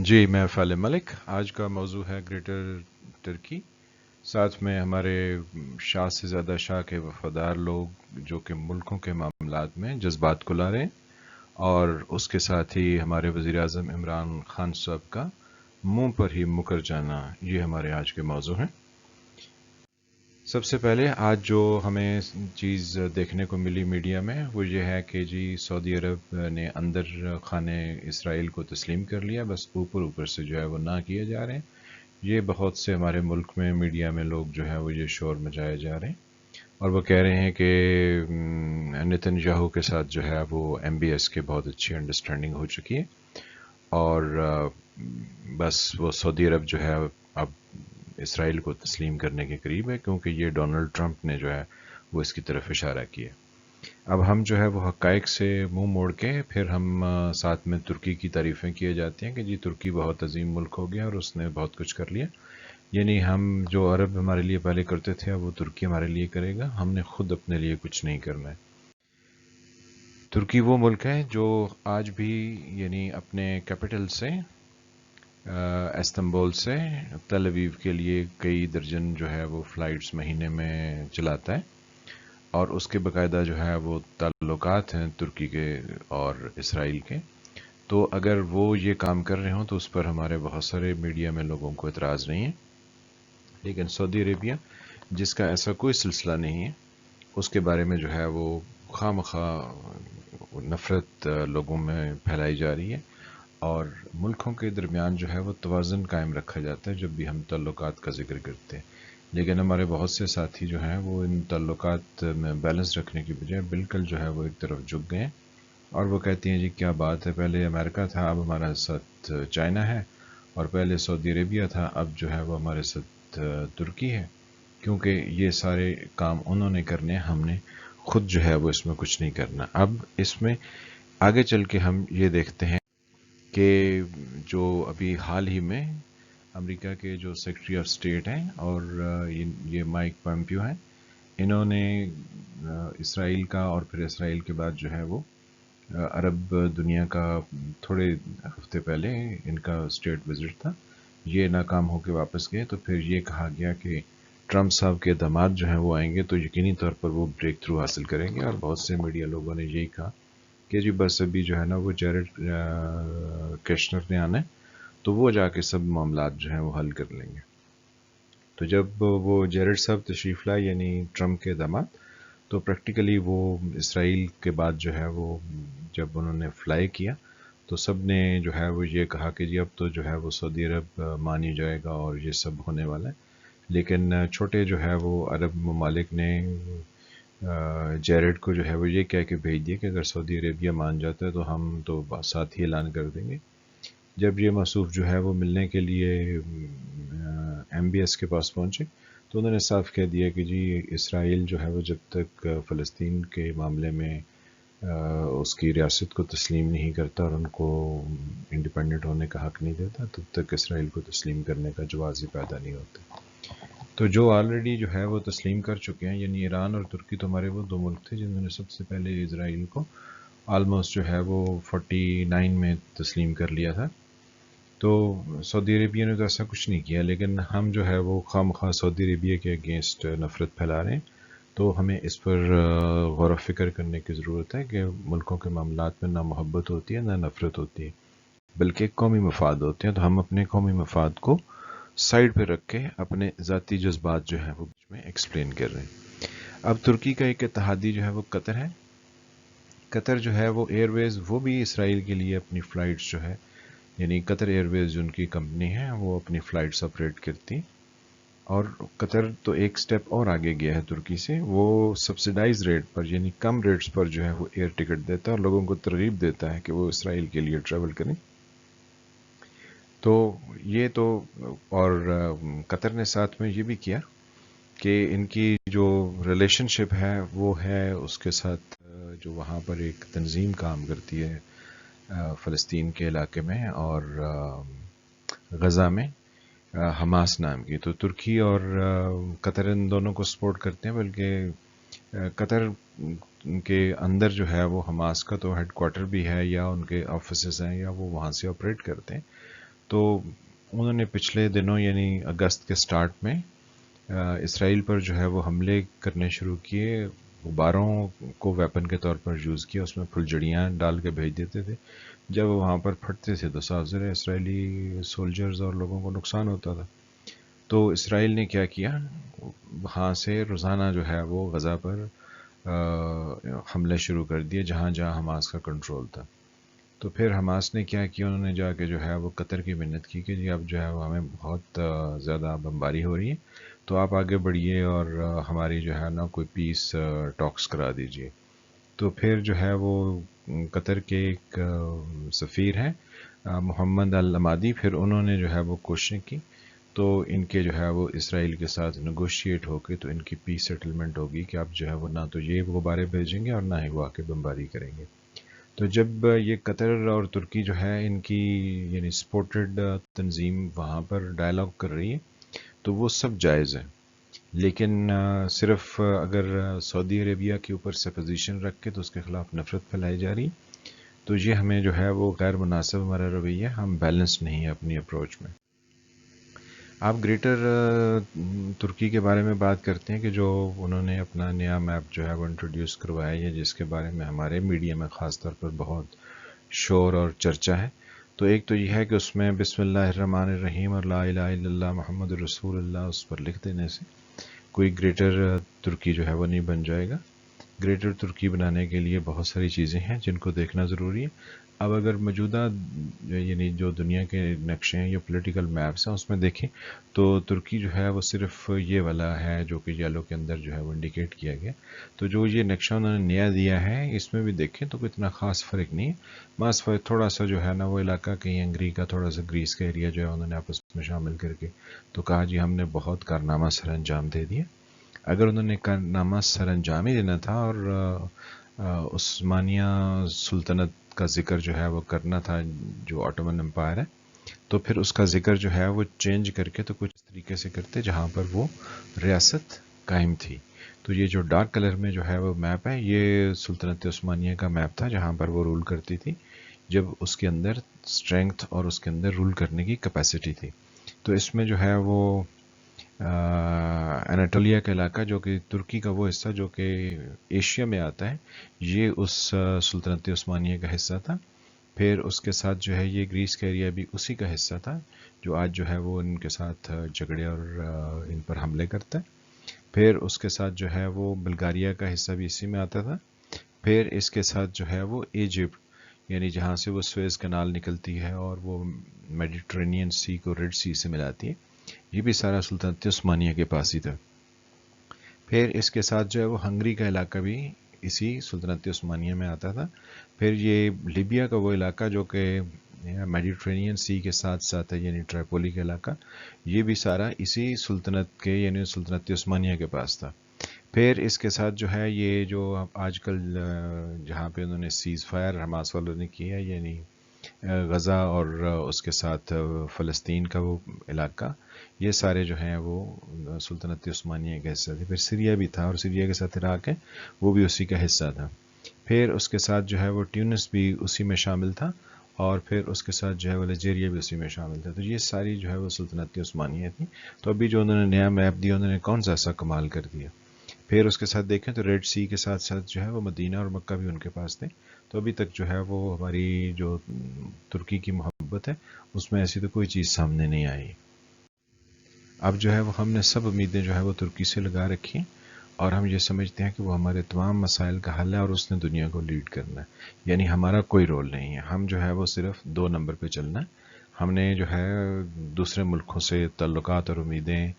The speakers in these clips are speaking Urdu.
جی میں فعال ملک. آج کا موضوع ہے گریٹر ترکی. ساتھ میں ہمارے شاہ سے زیادہ شاہ کے وفادار لوگ جو کہ ملکوں کے معاملات میں جذبات کو لا رہے ہیں، اور اس کے ساتھ ہی ہمارے وزیر اعظم عمران خان صاحب کا منہ پر ہی مکر جانا. یہ ہمارے آج کے موضوع ہیں. سب سے پہلے آج جو ہمیں چیز دیکھنے کو ملی میڈیا میں وہ یہ ہے کہ جی سعودی عرب نے اندر خانے اسرائیل کو تسلیم کر لیا، بس اوپر اوپر سے جو ہے وہ نہ کیے جا رہے ہیں. یہ بہت سے ہمارے ملک میں میڈیا میں لوگ جو ہے وہ یہ شور مچائے جا رہے ہیں، اور وہ کہہ رہے ہیں کہ نتن یاہو کے ساتھ جو ہے وہ MBS کے بہت اچھی انڈرسٹینڈنگ ہو چکی ہے، اور بس وہ سعودی عرب جو ہے اب اسرائیل کو تسلیم کرنے کے قریب ہے، کیونکہ یہ ڈونلڈ ٹرمپ نے جو ہے وہ اس کی طرف اشارہ کیا. اب ہم جو ہے وہ حقائق سے منہ موڑ کے پھر ہم ساتھ میں ترکی کی تعریفیں کیے جاتی ہیں کہ جی ترکی بہت عظیم ملک ہو گیا اور اس نے بہت کچھ کر لیا. یعنی ہم جو عرب ہمارے لیے پہلے کرتے تھے اب وہ ترکی ہمارے لیے کرے گا، ہم نے خود اپنے لیے کچھ نہیں کرنا ہے. ترکی وہ ملک ہے جو آج بھی یعنی اپنے کیپٹل سے استنبول سے تل اویو کے لیے کئی درجن جو ہے وہ فلائٹس مہینے میں چلاتا ہے، اور اس کے باقاعدہ جو ہے وہ تعلقات ہیں ترکی کے اور اسرائیل کے. تو اگر وہ یہ کام کر رہے ہوں تو اس پر ہمارے بہت سارے میڈیا میں لوگوں کو اعتراض نہیں ہے، لیکن سعودی عربیہ جس کا ایسا کوئی سلسلہ نہیں ہے اس کے بارے میں جو ہے وہ خواہ مخواہ نفرت لوگوں میں پھیلائی جا رہی ہے، اور ملکوں کے درمیان جو ہے وہ توازن قائم رکھا جاتا ہے جب بھی ہم تعلقات کا ذکر کرتے ہیں. لیکن ہمارے بہت سے ساتھی جو ہیں وہ ان تعلقات میں بیلنس رکھنے کی بجائے بالکل جو ہے وہ ایک طرف جھک گئے ہیں، اور وہ کہتی ہیں جی کیا بات ہے، پہلے امریکہ تھا اب ہمارے ساتھ چائنا ہے، اور پہلے سعودی عربیہ تھا اب جو ہے وہ ہمارے ساتھ ترکی ہے. کیونکہ یہ سارے کام انہوں نے کرنے، ہم نے خود جو ہے وہ اس میں کچھ نہیں کرنا. اب اس میں آگے چل کے ہم یہ دیکھتے ہیں کہ جو ابھی حال ہی میں امریکہ کے جو سیکرٹری آف اسٹیٹ ہیں اور یہ مائک پومپیو ہیں، انہوں نے اسرائیل کا اور پھر اسرائیل کے بعد جو ہے وہ عرب دنیا کا تھوڑے ہفتے پہلے ان کا اسٹیٹ وزٹ تھا. یہ ناکام ہو کے واپس گئے تو پھر یہ کہا گیا کہ ٹرمپ صاحب کے داماد جو ہیں وہ آئیں گے تو یقینی طور پر وہ بریک تھرو حاصل کریں گے، اور بہت سے میڈیا لوگوں نے یہی کہا کہ جی بس ابھی جو ہے نا وہ جیرڈ کیشنر نے آنا ہے تو وہ جا کے سب معاملات جو ہیں وہ حل کر لیں گے. تو جب وہ جیرڈ صاحب تشریف لائے یعنی ٹرمپ کے داماد، تو پریکٹیکلی وہ اسرائیل کے بعد جو ہے وہ جب انہوں نے فلائی کیا تو سب نے جو ہے وہ یہ کہا کہ جی اب تو جو ہے وہ سعودی عرب مان ہی جائے گا اور یہ سب ہونے والا ہے. لیکن چھوٹے جو ہے وہ عرب ممالک نے جیرڈ کو جو ہے وہ یہ کہہ کے بھیج دیا کہ اگر سعودی عربیہ مان جاتا ہے تو ہم تو ساتھ ہی اعلان کر دیں گے. جب یہ موصوف جو ہے وہ ملنے کے لیے MBS کے پاس پہنچے تو انہوں نے صاف کہہ دیا کہ جی اسرائیل جو ہے وہ جب تک فلسطین کے معاملے میں اس کی ریاست کو تسلیم نہیں کرتا اور ان کو انڈیپینڈنٹ ہونے کا حق نہیں دیتا تب تک اسرائیل کو تسلیم کرنے کا جواز ہی پیدا نہیں ہوتا. تو جو آلریڈی جو ہے وہ تسلیم کر چکے ہیں یعنی ایران اور ترکی تو ہمارے وہ دو ملک تھے جنہوں نے سب سے پہلے اسرائیل کو آلموسٹ جو ہے وہ 49 میں تسلیم کر لیا تھا. تو سعودی عربیہ نے تو ایسا کچھ نہیں کیا، لیکن ہم جو ہے وہ خواہ مخواہ سعودی عربیہ کے اگینسٹ نفرت پھیلا رہے ہیں. تو ہمیں اس پر غور و فکر کرنے کی ضرورت ہے کہ ملکوں کے معاملات میں نہ محبت ہوتی ہے نہ نفرت ہوتی ہے، بلکہ قومی مفاد ہوتے ہیں. تو ہم اپنے قومی مفاد کو سائڈ پہ رکھ کے اپنے ذاتی جذبات جو ہیں وہ بیچ میں ایکسپلین کر رہے ہیں. اب ترکی کا ایک اتحادی جو ہے وہ قطر ہے. قطر جو ہے وہ ایئر ویز وہ بھی اسرائیل کے لیے اپنی فلائٹس جو ہے یعنی قطر ایئر ویز جو ان کی کمپنی ہے وہ اپنی فلائٹس آپریٹ کرتی، اور قطر تو ایک سٹیپ اور آگے گیا ہے ترکی سے، وہ سبسیڈائز ریٹ پر یعنی کم ریٹس پر جو ہے وہ ایئر ٹکٹ دیتا ہے اور لوگوں کو ترغیب دیتا ہے کہ وہ اسرائیل کے لیے ٹریول کریں. تو یہ تو اور قطر نے ساتھ میں یہ بھی کیا کہ ان کی جو ریلیشن شپ ہے وہ ہے اس کے ساتھ جو وہاں پر ایک تنظیم کام کرتی ہے فلسطین کے علاقے میں اور غزہ میں، حماس نام کی. تو ترکی اور قطر ان دونوں کو سپورٹ کرتے ہیں، بلکہ قطر کے اندر جو ہے وہ حماس کا تو ہیڈ کوارٹر بھی ہے یا ان کے آفیسز ہیں یا وہ وہاں سے آپریٹ کرتے ہیں. تو انہوں نے پچھلے دنوں یعنی اگست کے سٹارٹ میں اسرائیل پر جو ہے وہ حملے کرنے شروع کیے. غباروں کو ویپن کے طور پر یوز کیا، اس میں پھلجڑیاں ڈال کے بھیج دیتے تھے. جب وہاں پر پھٹتے تھے تو صاف ظاہر اسرائیلی سولجرز اور لوگوں کو نقصان ہوتا تھا. تو اسرائیل نے کیا کیا، وہاں سے روزانہ جو ہے وہ غزہ پر حملے شروع کر دیے جہاں جہاں حماس کا کنٹرول تھا. تو پھر حماس نے کیا کیا، انہوں نے جا کے جو ہے وہ قطر کی منت کی کہ جی اب جو ہے وہ ہمیں بہت زیادہ بمباری ہو رہی ہے، تو آپ آگے بڑھیے اور ہماری جو ہے نا کوئی پیس ٹاکس کرا دیجیے. تو پھر جو ہے وہ قطر کے ایک سفیر ہیں محمد العمادی، پھر انہوں نے جو ہے وہ کوششیں کی، تو ان کے جو ہے وہ اسرائیل کے ساتھ نیگوشیٹ ہو کے تو ان کی پیس سیٹلمنٹ ہوگی کہ اب جو ہے وہ نہ تو یہ غبارے بھیجیں گے اور نہ ہی وہ آ کے بمباری کریں گے. تو جب یہ قطر اور ترکی جو ہے ان کی یعنی سپورٹڈ تنظیم وہاں پر ڈائلاگ کر رہی ہے تو وہ سب جائز ہے، لیکن صرف اگر سعودی عربیہ کے اوپر سے پوزیشن رکھ کے تو اس کے خلاف نفرت پھیلائی جا رہی، تو یہ ہمیں جو ہے وہ غیر مناسب ہمارا رویہ، ہم بیلنس نہیں ہے اپنی اپروچ میں. آپ گریٹر ترکی کے بارے میں بات کرتے ہیں کہ جو انہوں نے اپنا نیا میپ جو ہے وہ انٹروڈیوس کروایا ہے، جس کے بارے میں ہمارے میڈیا میں خاص طور پر بہت شور اور چرچا ہے. تو ایک تو یہ ہے کہ اس میں بسم اللہ الرحمن الرحیم اور لا الہ الا اللہ محمد رسول اللہ اس پر لکھ دینے سے کوئی گریٹر ترکی جو ہے وہ نہیں بن جائے گا. گریٹر ترکی بنانے کے لیے بہت ساری چیزیں ہیں جن کو دیکھنا ضروری ہے. اب اگر موجودہ یعنی جو دنیا کے نقشے ہیں یا پولیٹیکل میپس ہیں اس میں دیکھیں تو ترکی جو ہے وہ صرف یہ والا ہے جو کہ یلو کے اندر جو ہے وہ انڈیکیٹ کیا گیا. تو جو یہ نقشہ انہوں نے نیا دیا ہے اس میں بھی دیکھیں تو کوئی اتنا خاص فرق نہیں ہے، بس تھوڑا سا جو ہے نا وہ علاقہ کہیں ہنگری کا، تھوڑا سا گریس کا ایریا جو ہے انہوں نے آپس میں شامل کر کے تو کہا جی ہم نے بہت کارنامہ سر انجام دے دیا. اگر انہوں نے کارنامہ سر انجام ہی دینا تھا اور عثمانیہ سلطنت کا ذکر جو ہے وہ کرنا تھا جو آٹومن امپائر ہے، تو پھر اس کا ذکر جو ہے وہ چینج کر کے تو کچھ اس طریقے سے کرتے جہاں پر وہ ریاست قائم تھی. تو یہ جو ڈارک کلر میں جو ہے وہ میپ ہے یہ سلطنت عثمانیہ کا میپ تھا جہاں پر وہ رول کرتی تھی جب اس کے اندر اسٹرینگتھ اور اس کے اندر رول کرنے کی کیپیسٹی تھی. تو اس میں جو ہے وہ اناٹولیا کا علاقہ جو کہ ترکی کا وہ حصہ جو کہ ایشیا میں آتا ہے یہ اس سلطنت عثمانیہ کا حصہ تھا. پھر اس کے ساتھ جو ہے یہ گریس کا ایریا بھی اسی کا حصہ تھا جو آج جو ہے وہ ان کے ساتھ جھگڑے اور ان پر حملے کرتا ہے. پھر اس کے ساتھ جو ہے وہ بلغاریہ کا حصہ بھی اسی میں آتا تھا. پھر اس کے ساتھ جو ہے وہ ایجپٹ یعنی جہاں سے وہ سویز کنال نکلتی ہے اور وہ میڈیٹرینین سی کو ریڈ سی سے ملاتی ہے، یہ بھی سارا سلطنت عثمانیہ کے پاس ہی تھا. پھر اس کے ساتھ جو ہے وہ ہنگری کا علاقہ بھی اسی سلطنت عثمانیہ میں آتا تھا. پھر یہ لیبیا کا وہ علاقہ جو کہ میڈیٹرینین سی کے ساتھ ساتھ ہے یعنی ٹرائپولی کا علاقہ، یہ بھی سارا اسی سلطنت کے یعنی سلطنت عثمانیہ کے پاس تھا. پھر اس کے ساتھ جو ہے یہ جو آج کل جہاں پہ انہوں نے سیز فائر حماس والوں نے کیا ہے یعنی غزہ اور اس کے ساتھ فلسطین کا وہ علاقہ، یہ سارے جو ہیں وہ سلطنت عثمانیہ کا حصہ تھے. پھر سیریا بھی تھا اور سیریا کے ساتھ عراق ہے وہ بھی اسی کا حصہ تھا. پھر اس کے ساتھ جو ہے وہ ٹیونس بھی اسی میں شامل تھا اور پھر اس کے ساتھ جو ہے وہ الجیریا بھی اسی میں شامل تھا. تو یہ ساری جو ہے وہ سلطنت عثمانیہ تھی. تو ابھی جو انہوں نے نیا میپ دیا انہوں نے کون سا ایسا کمال کر دیا. پھر اس کے ساتھ دیکھیں تو ریڈ سی کے ساتھ ساتھ جو ہے وہ مدینہ اور مکہ بھی ان کے پاس تھے. تو ابھی تک جو ہے وہ ہماری جو ترکی کی محبت ہے اس میں ایسی تو کوئی چیز سامنے نہیں آئی. اب جو ہے وہ ہم نے سب امیدیں جو ہے وہ ترکی سے لگا رکھی ہیں اور ہم یہ سمجھتے ہیں کہ وہ ہمارے تمام مسائل کا حل ہے اور اس نے دنیا کو لیڈ کرنا ہے، یعنی ہمارا کوئی رول نہیں ہے. ہم جو ہے وہ صرف 2 نمبر پہ چلنا ہے. ہم نے جو ہے دوسرے ملکوں سے تعلقات اور امیدیں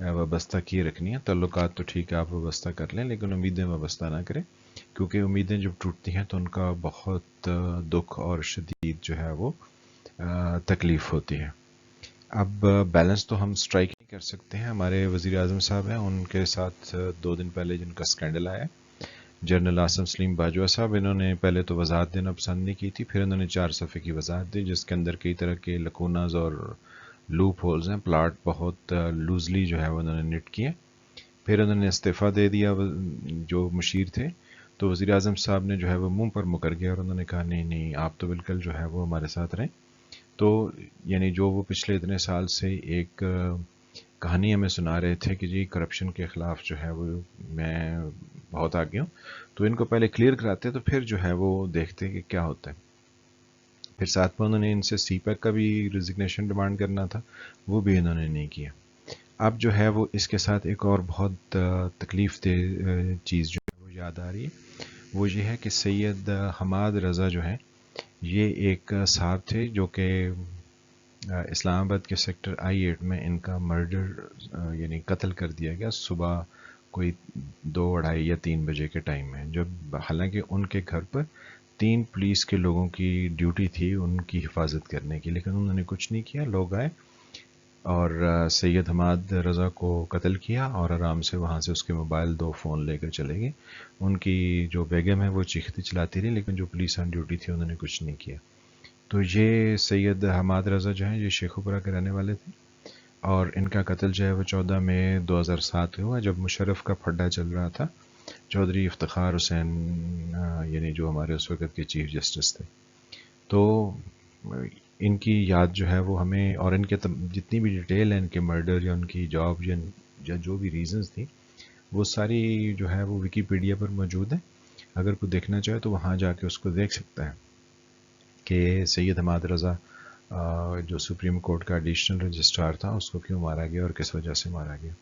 وابستہ کیے رکھنی ہیں. تعلقات تو ٹھیک ہے آپ وابستہ کر لیں لیکن امیدیں وابستہ نہ کریں، کیونکہ امیدیں جب ٹوٹتی ہیں تو ان کا بہت دکھ اور شدید جو ہے وہ تکلیف ہوتی ہے. اب بیلنس تو ہم سٹرائک نہیں کر سکتے ہیں. ہمارے وزیر اعظم صاحب ہیں، ان کے ساتھ 2 دن پہلے جن کا اسکینڈل آیا جنرل آصم سلیم باجوہ صاحب، انہوں نے پہلے تو وضاحت دینا پسند نہیں کی تھی، پھر انہوں نے 4 صفحے کی وضاحت دی جس کے اندر کئی طرح کے لکوناز اور لوپ ہولز ہیں. پلاٹ بہت لوزلی جو ہے وہ انہوں نے نٹ کیے. پھر انہوں نے استعفیٰ دے دیا جو مشیر تھے. تو وزیر اعظم صاحب نے جو ہے وہ منہ پر مکر گیا اور انہوں نے کہا نہیں آپ تو بالکل جو ہے وہ ہمارے ساتھ رہیں. تو یعنی جو وہ پچھلے اتنے سال سے ایک کہانی ہمیں سنا رہے تھے کہ جی کرپشن کے خلاف جو ہے وہ میں بہت آگے ہوں، تو ان کو پہلے کلیئر کراتے تو پھر جو ہے وہ دیکھتے کہ کیا ہوتا ہے. پھر ساتھ میں انہوں نے ان سے سی پیک کا بھی ریزگنیشن ڈیمانڈ کرنا تھا، وہ بھی انہوں نے نہیں کیا. اب جو ہے وہ اس کے ساتھ ایک اور بہت تکلیف دہ چیز جو ہے وہ یاد آ رہی ہے، وہ یہ ہے کہ سید حماد رضا جو ہے یہ ایک صاحب تھے جو کہ اسلام آباد کے سیکٹر I-8 میں ان کا مرڈر یعنی قتل کر دیا گیا صبح کوئی 2، 2:30 یا 3 بجے کے ٹائم میں، جب حالانکہ ان کے گھر پر 3 پولیس کے لوگوں کی ڈیوٹی تھی ان کی حفاظت کرنے کی، لیکن انہوں نے کچھ نہیں کیا. لوگ آئے اور سید حماد رضا کو قتل کیا اور آرام سے وہاں سے اس کے موبائل 2 فون لے کر چلے گئے. ان کی جو بیگم ہے وہ چیختی چلاتی رہی، لیکن جو پولیس آن ڈیوٹی تھی انہوں نے کچھ نہیں کیا. تو یہ سید حماد رضا جو ہیں یہ شیخوپورہ کے رہنے والے تھے، اور ان کا قتل جو ہے وہ 14 مئی 2007 میں ہوا جب مشرف کا پھڈا چل رہا تھا. چودھری افتخار حسین یعنی جو ہمارے اس وقت کے چیف جسٹس تھے. تو ان کی یاد جو ہے وہ ہمیں، اور ان کے جتنی بھی ڈیٹیل ہے ان کے مرڈر یا ان کی جاب یا جو بھی ریزنز تھی، وہ ساری جو ہے وہ ویکیپیڈیا پر موجود ہے. اگر کوئی دیکھنا چاہے تو وہاں جا کے اس کو دیکھ سکتا ہے کہ سید حماد رضا جو سپریم کورٹ کا ایڈیشنل رجسٹرار تھا اس کو کیوں مارا گیا اور کس وجہ سے مارا گیا.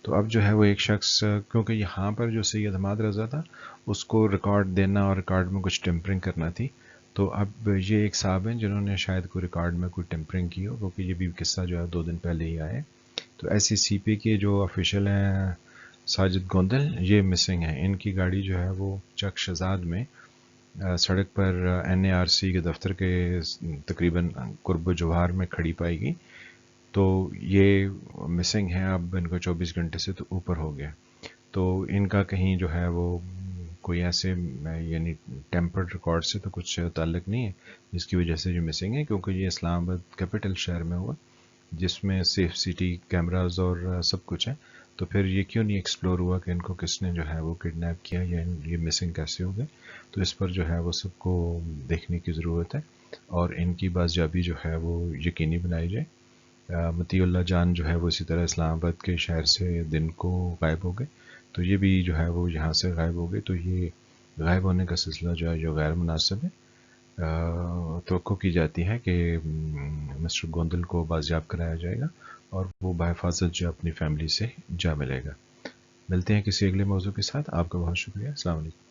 تو اب جو ہے وہ ایک شخص، کیونکہ یہاں پر جو سید حماد رضا تھا اس کو ریکارڈ دینا اور ریکارڈ میں کچھ ٹیمپرنگ کرنا تھی، تو اب یہ ایک صاحب ہیں جنہوں نے شاید کوئی ریکارڈ میں کوئی ٹیمپرنگ کی ہو، کیونکہ یہ بھی قصہ جو ہے 2 دن پہلے ہی آئے. تو ایسی سی پی کے جو آفیشل ہیں ساجد گوندل یہ مسنگ ہیں. ان کی گاڑی جو ہے وہ چک شہزاد میں سڑک پر NARC کے دفتر کے تقریباً قرب جوہار میں کھڑی پائی گئی. تو یہ مسنگ ہیں، اب ان کو 24 گھنٹے سے تو اوپر ہو گیا. تو ان کا کہیں جو ہے وہ کوئی ایسے یعنی ٹیمپرڈ ریکارڈ سے تو کچھ تعلق نہیں ہے جس کی وجہ سے جو مسنگ ہے، کیونکہ یہ اسلام آباد کیپٹل شہر میں ہوا جس میں سیف سٹی کیمراز اور سب کچھ ہے. تو پھر یہ کیوں نہیں ایکسپلور ہوا کہ ان کو کس نے جو ہے وہ کڈنیپ کیا یا یہ مسنگ کیسے ہو گئے. تو اس پر جو ہے وہ سب کو دیکھنے کی ضرورت ہے اور ان کی بازیابی جو ہے وہ یقینی بنائی جائے. مطیع اللہ جان جو ہے وہ اسی طرح اسلام آباد کے شہر سے دن کو غائب ہو گئے، تو یہ بھی جو ہے وہ یہاں سے غائب ہو گئے. تو یہ غائب ہونے کا سلسلہ جو ہے جو غیر مناسب ہے. توقع کی جاتی ہے کہ مسٹر گوندل کو بازیاب کرایا جائے گا اور وہ بحفاظت جو اپنی فیملی سے جا ملے گا. ملتے ہیں کسی اگلے موضوع کے ساتھ. آپ کا بہت شکریہ. السلام علیکم.